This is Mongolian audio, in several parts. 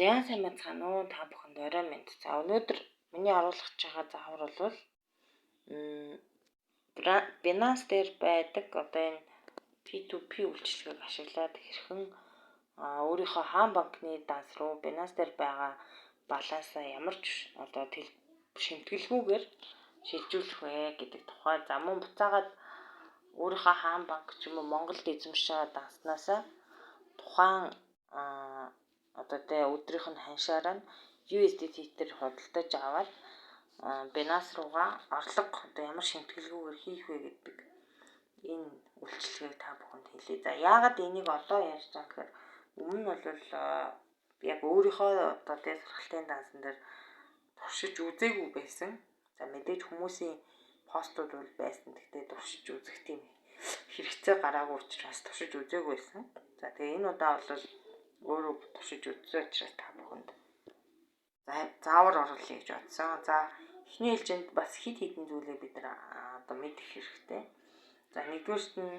Яан сайн байна уу та бүхэнд орой минь. За өнөөдөр миний оруулах байгаа заавар бол Binance дээр байдаг одоо энэ P2P үйлчилгээг ашиглаад хэрхэн өөрийнхөө хаан банкны данс руу Binance дээр байгаа балансаа ямар ч одоо шимтгэлгүйгээр шилжүүлэх вэ гэдэг тухай. За мөн буцаагаад өөрийнхөө хаан банк ч юм уу Монголд эзэмшиж байгаа данснасаа тухайн одоо өдрийнх нь ханшаараа USDT дээр худалдаж аваад Binance руугаа орлого одоо ямар шимтгэлгүйгээр хийх вэ гэдэг энэ үйлчилгээг та бүхэнд хэлье. За яагаад энийг одоо ярьж байгаа гэхээр өмнө нь бол яг өөрийнхөө одоо сургалтын дансан дээр туршиж үзээгүй байсан. За мэдээж хүмүүсийн постууд бол байсан. Гэхдээ туршиж үзэх тийм хэрэгцээ гараагүй учраас туршиж үзээгүй байсан. За тэгээ энэ удаа бол өөрөө туршиж үзсэн учраас та бүхэнд заавар оруулъя гэж бодсон. За эхний ээлжинд бас хид хідэн зүйлээ бид одоо мэдэх хэрэгтэй. За нэгдүгээрт нь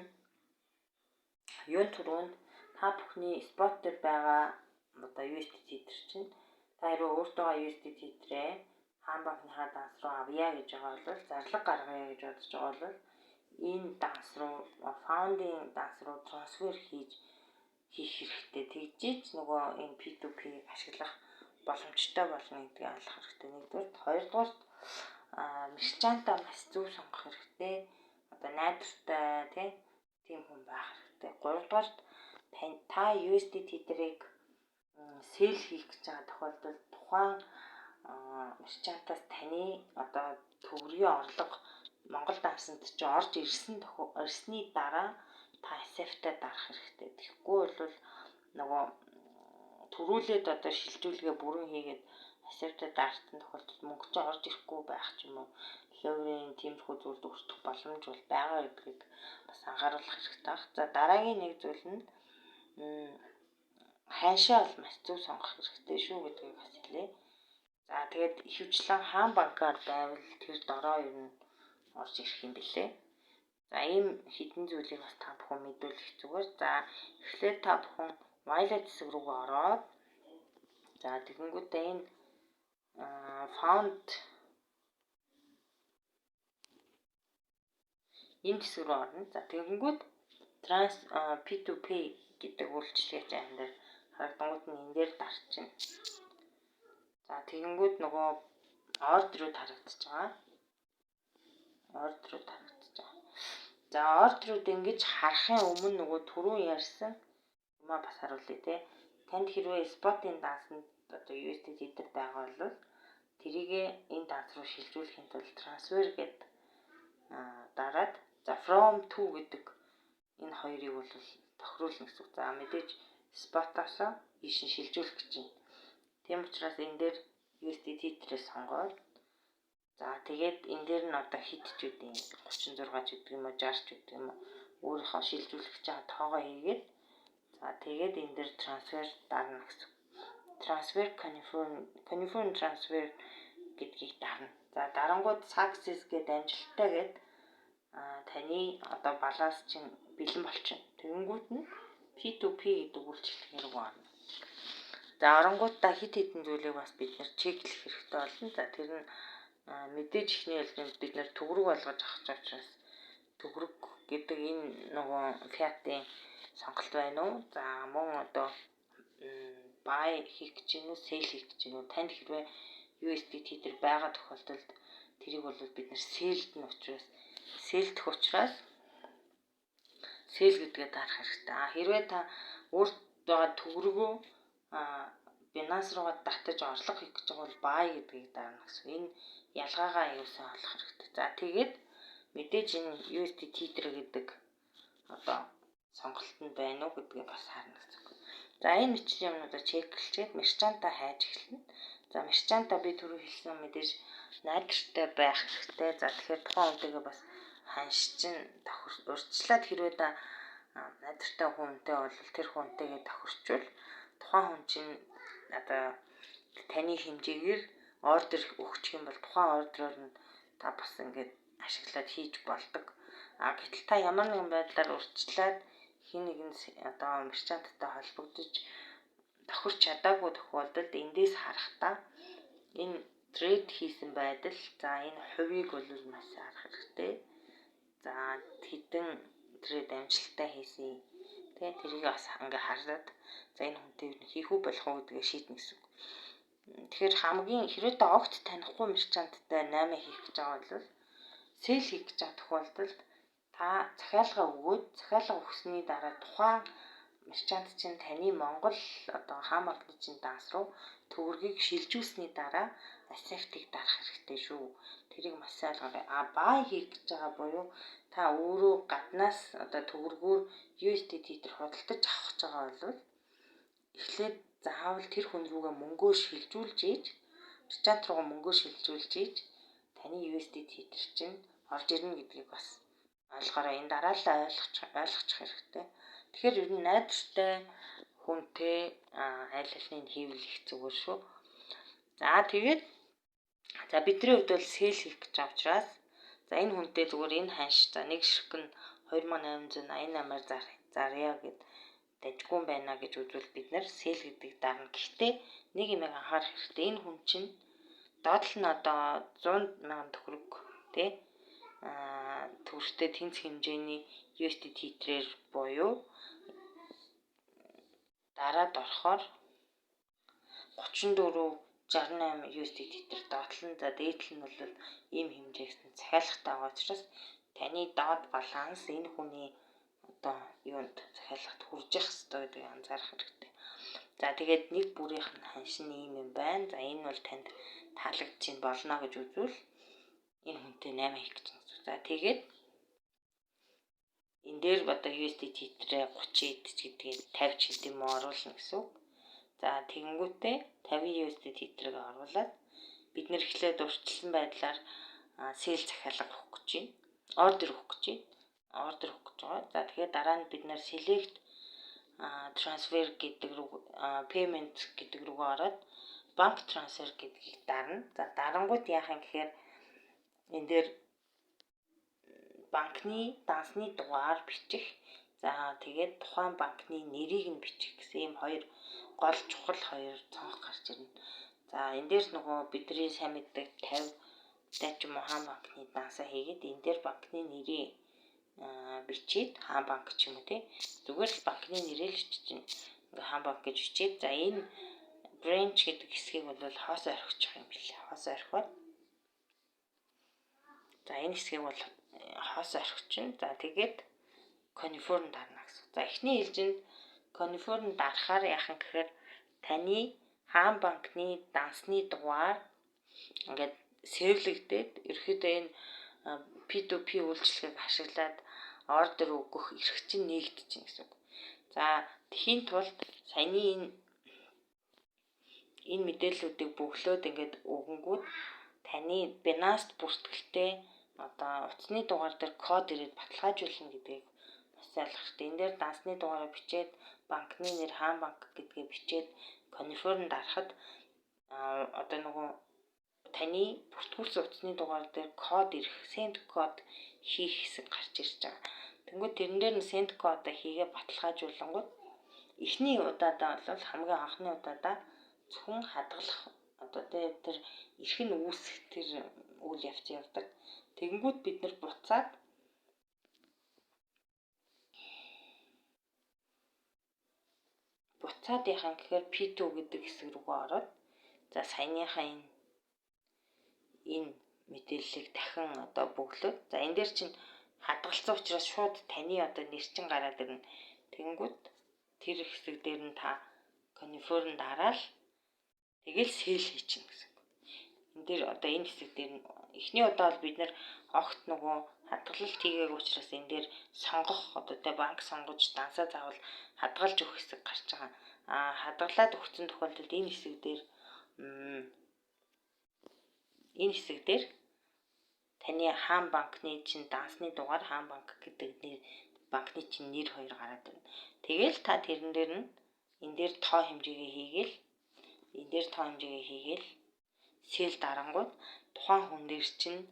юун түрүүнд та бүхний спот дээр байгаа одоо USDT дээр чинь та хэрэг өөртөө USDT дээрээ хаан банкныхаа данс руу авъя гэж байгаа бол зарлага гаргая гэж бодож байгаа бол энэ данс руу фаундинг данс руу трансфер хийх хэрэгтэй. Тэгжиж нөгөө энэ P2P ашиглах боломжтой болно гэдгийг ойлгох хэрэгтэй. Нэгдүгээр, хоёрдугаар мерчантаа маш зөв сонгох хэрэгтэй. Одоо найдвартай тийм хүн байх хэрэгтэй. Гуравдугаар, та USDT дээрийг сэл хийх гэж байгаа тохиолдолд тухайн мерчантаас таны одоо төгрөгийн орлого Монгол дансанд ч орж ирсний дараа та accept-д дарах хэрэгтэй. Тэгэхгүй бол нөгөө төрүүлээд одоо шилжүүлгээ бүрэн хийгээд accept-д дарсан тохиолдолд мөнгө ч орж ирэхгүй байх ч юм уу. Леврийн тиймэрхүү зүйлд өртөх боломж бол байгаа гэдгийг бас анхааруулах хэрэгтэй баг. За дараагийн нэг зүйл нь ханшаа бол маш зөв сонгох хэрэгтэй шүү гэдгийг бас хэлье. За тэгээд ихэвчлэн хаан банкар байвал тэр дороо ер нь орж ирэх юм билээ. За ийм хідэн зүйлийг бас та бүхэн мэдүүлэх зүгээр. За эхлээд та бүхэн wallet хэсэг рүү ороод за тэгэнгүүтээ энэ found энэ хэсэг рүү орно. За тэгэнгүүт P2P гэдэг үйлчилгээ энэ дээр харагдангууд нь энэ дээр дарчихна. За тэгэнгүүт нөгөө ордерууд харагдаж байгаа. За ордерууд ингэж харахын өмнө нөгөө түрүүн ярьсан юмаа бас харуулъя те. Танд хэрвээ спотын дансанд одоо USDT дээр байгаа бол тэрийгэ энэ данс руу шилжүүлэхийн тулд трансфер гэдэг дараад за from to гэдэг энэ хоёрыг бол тохируулна гэсэн үг. За мэдээж спотоос ийш нь шилжүүлэх гэж байна. Тийм учраас энэ дээр USDT дээр сонгоод за тэгээд энэ дээр нь одоо хитчүүдийн 36 ч гэдэг юм уу 60 ч гэдэг юм уу өөрийнхөө шилжүүлэх гэж байгаа тоогоо хийгээд за тэгээд энэ дээр трансфер дарна гэсэн. Трансфер confirm transfer гэдгийг дарна. За дарангууд success гэдэг амжилттай гээд таны одоо баланс чинь бэлэн болчихно. Тэгэнгүүт нь P2P гэдэг үйлчилгээ рүү орно. За оронгуудаа хид хідэн зүйлийг бас бид нэр чеклэх хэрэгтэй болно. За тэр нь мэдээж ихний ээлжинд бид нэр төгрөг болгож авах учраас төгрөг гэдэг энэ нөгөө fiat-ийн сонголт байна уу? За мөн одоо buy хийх гэж юм уу, sell хийх гэж юм уу? Танд хэрвээ USDT дээр байгаа тохиолдолд тэрийг бол бид нэр sell-дэх учраас sell гэдгээ дарах хэрэгтэй. Хэрвээ та өөрт байгаа төгрөгөө Binance руугаа татаж орлого хийх гэж байгаа бол buy гэдгийг дарна гэсэн. Энэ ялгаагаа аюулсаа олох хэрэгтэй. За тэгээд мэдээж энэ USDT дээр гэдэг одоо сонголт нь байна уу гэдгээ бас харна гэсэн. За энэ мэтлэг юмнуудаа чеклчихэд мерчантаа хайж эхэлнэ. За мерчантаа би түрүү хэлсэн мэдээж найдвартай байх хэрэгтэй. За тэгэхээр тухайн хүнтэйгээ бас ханшчин урьдчилаад хэрвээ та найдвартай хүнтэй бол тэр хүнтэйгээ тохирчвол тухайн хүн чинь одоо таны хэмжээгээр ордер өгчих юм бол тухайн ордероор нь та бас ингээд ашиглаад хийж болдог. Гэтэл та ямар нэгэн байдлаар урьдчилаад хин нэгэн одоо мерчанттай холбогдож тохирч чадаагүй тохиолдолд эндээс харахтаа энэ трейд хийсэн байдал, за энэ хувийг бол маш харах хэрэгтэй. За хэдэн трейд амжилттай хийсэн. Тэ тэрийг бас ингээ хараад за энэ хүнтэй хийх үү болох уу гэдгээ шийднэ гэсэн. Тэгэхээр хамгийн хэрвээ та огт танихгүй мерчанттай 8 хийх гэж байгаа бол сэл хийх гэж байгаа тохиолдолд та захиалга өгөөд захиалга өгсөний дараа тухайн мерчант чинь таны Монгол одоо хаан банкны чинь данс руу төгрөгийг шилжүүлсэний дараа accept-ийг дарах хэрэгтэй шүү. Тэрийг маш сайн ойлгоорой. Buy хийх гэж байгаа буюу та өөрөө гаднаас одоо төгрөгөөр USDT төр худалдаж авах гэж байгаа бол эхлээд заавал тэр хүн рүүгээ мөнгөө шилжүүлж ийж мерчант руугаа мөнгөө шилжүүлж ийж таны USDT төр чинь орж ирнэ гэдгийг бас ойлгоорой. Энэ дараалал ойлгочих хэрэгтэй. Тэгэхээр ер нь найдвартай хүнтэй аль алины хийвэл их зүгээр шүү. За тэгээд бидний хувьд бол сэл хийх гэж байгаа учраас за энэ хүнтэй зүгээр энэ ханш за нэг ширхэг нь 2888-аар зарья гэд дажгүй байна гэж үзвэл бид нэр сэл гэдэг дарна. Гэхдээ нэг юм анхаарах хэрэгтэй. Энэ хүн чинь доотлол нь одоо 100,000 төгрөг тий төгрөгтэй тэнцэх хэмжээний USDT трээр буюу дараад орохоор 34.68 USDT төр доотлол нь за дээдл нь бол ийм хэмжээгсэн захиалгатай байгаа учраас таны доод баланс энэ хүний одоо юунд захиалгад хүрж явах хэрэгтэй гэдгийг анзаарах хэрэгтэй. За тэгээд нэг бүрийнх нь ханш нь ийм юм байна. За энэ бол танд таалагдчих болно гэж үзвэл энэ хүнтэй 8 хийх гэж байна. За тэгээд энэ дээр одоо USDT трээ 30 гэдгийг 50 ч гэдэг юм оруулна гэсэн үг. За тэгэнгүүтээ 50 USDT трийг оруулаад бид нэр эхлээд урьдчилсан байдлаар сэл захиалга өгөх гэж байна. Ордер өгөх гэж байгаа. За тэгэхээр дараа нь бид нэр select transfer гэдэг рүү payment гэдэг рүүгээ ороод банк трансфер гэдгийг дарна. За дарангууд яах юм гэхээр энэ дээр банкны дансны дугаар бичих. За тэгээд тухайн банкны нэрийг нь бичих гэсэн ийм хоёр гол чухал хоёр цонх гарч ирнэ. За энэ дээр нөгөө бидний сайн мэддэг 50 дач юм уу хаан банкны дансаа хийгээд энэ дээр банкны нэрийг бичээд хаан банк ч юм уу тий зүгээр л банкны нэрээ л бичиж ингээ хаан банк гэж бичээд за энэ branch гэдэг хэсгийг бол хоос орхичих юм билээ. Хоос орхиод за энэ хэсгийг бол хоос орхичин. За тэгээд confirm дарна гэсэн. За эхний хэлжинд confirm дарахаар яах юм гэхээр таны хаан банкны дансны дугаар ингээд сэвлэгдээд ерөөдөө энэ P2P үйлчилгээг ашиглаад ордер өгөх эрх чинь нээгдэж байна гэсэн үг. За тэхийн тулд саяны энэ мэдээллүүдийг бөглөөд ингээд өгөнгүүд таны Binance бүртгэлтэй одоо утасны дугаар дээр код ирээд баталгаажуулна гэдгийг бас ойлгох хэрэгтэй. Энэ дээр дансны дугаараа бичээд банкны нэр хаан банк гэдгээ бичээд confirm дарахад одоо нөгөө таны бүртгүүлсэн утасны дугаар дээр код ирэх send код хийх хэсэг гарч ирж байгаа. Тэнгүүд тэрэн дээр нь send кодоо хийгээ баталгаажуулангууд эхний удаадаа бол хамгийн анхны удаадаа зөвхөн хадгалах одоо тэр эрх нь үүсэх тэр үйл явц явдаг. Тэгэнгүүт бид нар буцаад яхан гэхээр P2 гэдэг хэсэг рүүгээ ороод за саяныхаа энэ мэдээллийг дахин одоо бөглөөд за энэ дээр чинь хадгалсан учраас шууд таны одоо нэр чинь гараад ирнэ. Тэгэнгүүт тэр хэсэг дээр нь та confirm дараал тэгэл сэл хийчихнэ гэсэн. Энэ дээр одоо энэ хэсэг дээр нь эхний удаа бол бид нэр огт нөгөө хадгалалт хийгээг учраас энэ дээр сонгох одоо тэ банк сонгож дансаа заавал хадгалж өгөх хэсэг гарч байгаа. Хадгалаад өгсөн тохиолдолд энэ хэсэг дээр таны хаан банкны чинь дансны дугаар хаан банк гэдэг нэр банкны чинь нэр хоёр гараад байна. Тэгэл та тэрэн дээр нь энэ дээр тоо хэмжээгээ хийгээл сэл дарангууд тухайн хүн дээр чинь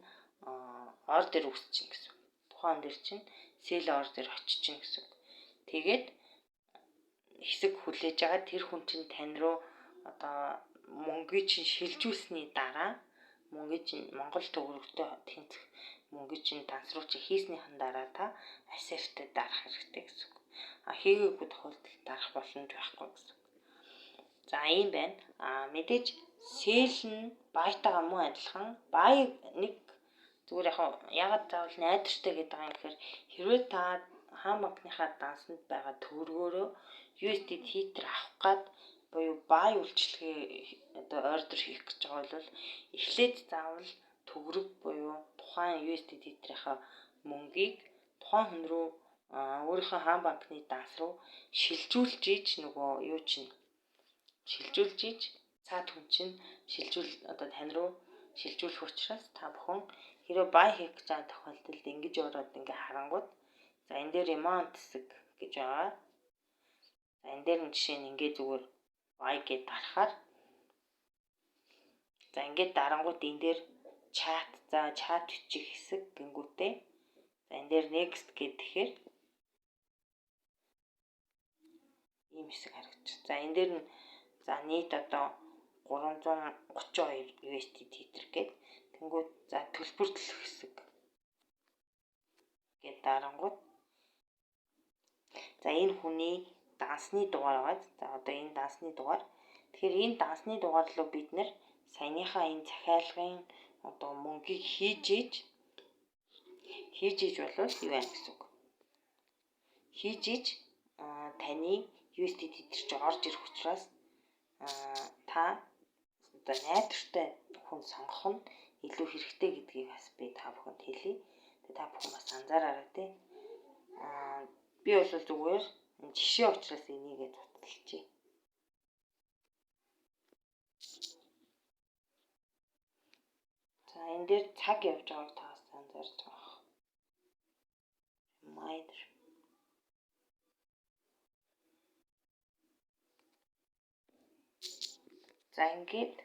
ордер үүсчихин гэсэн. Тухайн хүн дээр чинь сэл ордер очичин гэсэн. Тэгээд хэсэг хүлээж байгаа тэр хүн чинь тань руу одоо мөнгөийг чинь шилжүүлсний дараа мөнгөийг чинь Монгол төгрөгтэй тэнцэх мөнгөийг чинь данс руу чи хийснийхэн дараа та асертэй дарах хэрэгтэй гэсэн үг. Хийгээгүй тохиолдолд дарах боломж байхгүй гэсэн. За ийм байна. Мэдээж сэл нь баятайгаа муу адилхан. Баяг нэг зүгээр ягаад заавал найдвартай гэдэг байгаа юм гэхээр хэрвээ та хаан банкныхаа дансанд байгаа төгрөгөөрөө USDT Tether авах гад буюу бай үйлчлэгээ одоо ордер хийх гэж байгаа бол эхлээд заавал төгрөг буюу тухайн USDT Tether-ийнхаа мөнгийг тухайн хүн рүү өөрийнхөө хаан банкны данс руу шилжүүлж ийж нөгөө юу чинь шилжүүлж ийж цаад хүн чинь одоо тань руу шилжүүлэх учраас та бүхэн хэрэв бай хийх гэж байгаа тохиолдолд ингэж ороод ингээ харангууд за энэ дээр amount хэсэг гэж байгаа. За энэ дээр нь жишээ нь ингээ зүгээр бай гэж дарахаар за ингээд дарангууд энэ дээр чат бичих хэсэг гингүүтээ за энэ дээр next гэхээр ийм хэсэг харагдчих. За энэ дээр нь за нийт одоо 332 USD Tether гээд тэнгууд за төлбөр төлөх хэсэг гээд дарангууд за энэ хүний дансны дугаар байгаа. За одоо энэ дансны дугаар. Тэгэхээр энэ дансны дугаар руу бид нэр саяныхаа энэ захиалгын одоо мөнгийг хийж ийж болвол юу байна гэсэн үг. Хийж ийж таны USDT дээр ч орж ирэх учраас та одоо найдвартай хүн сонгох нь илүү хэрэгтэй гэдгийг бас би та бүхэнд хэлье. Тэгээ та бүхэн бас анзаараарай тий. Би бол зүгээр жишээ учраас энийгээ дуталчихъя. За энэ дээр цаг явж байгааг та бас анзаарч байгаа. Reminder. За ингээд